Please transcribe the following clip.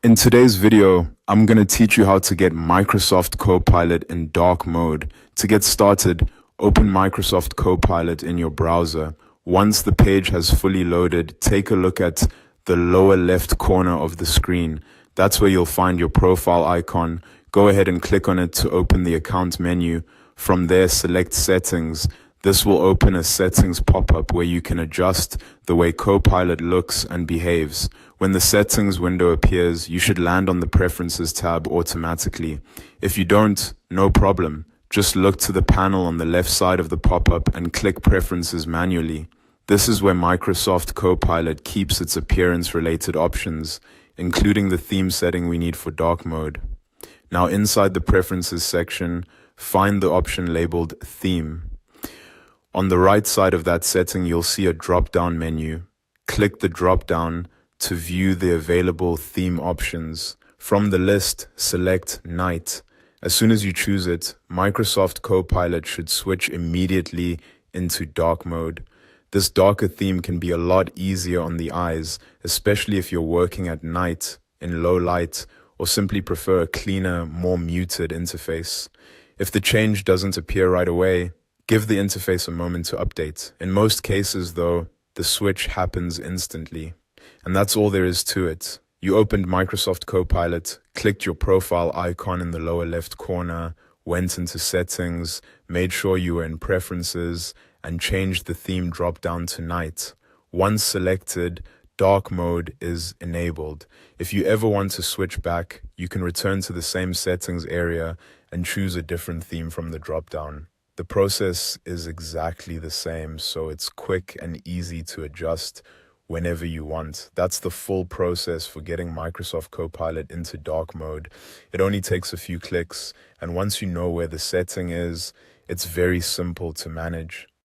In today's video, I'm going to teach you how to get Microsoft Copilot in dark mode. To get started, open Microsoft Copilot in your browser. Once the page has fully loaded, take a look at the lower left corner of the screen. That's where you'll find your profile icon. Go ahead and click on it to open the account menu. From there, select Settings. This will open a settings pop-up where you can adjust the way Copilot looks and behaves. When the settings window appears, you should land on the Preferences tab automatically. If you don't, no problem. Just look to the panel on the left side of the pop-up and click Preferences manually. This is where Microsoft Copilot keeps its appearance-related options, including the theme setting we need for dark mode. Now inside the Preferences section, find the option labeled Theme. On the right side of that setting, you'll see a drop-down menu. Click the drop-down to view the available theme options. From the list, select Night. As soon as you choose it, Microsoft Copilot should switch immediately into dark mode. This darker theme can be a lot easier on the eyes, especially if you're working at night in low light or simply prefer a cleaner, more muted interface. If the change doesn't appear right away, give the interface a moment to update. In most cases, though, the switch happens instantly. And that's all there is to it. You opened Microsoft Copilot, clicked your profile icon in the lower left corner, went into Settings, made sure you were in Preferences, and changed the theme drop-down to Night. Once selected, dark mode is enabled. If you ever want to switch back, you can return to the same settings area and choose a different theme from the drop-down. The process is exactly the same, so it's quick and easy to adjust whenever you want. That's the full process for getting Microsoft Copilot into dark mode. It only takes a few clicks, and once you know where the setting is, it's very simple to manage.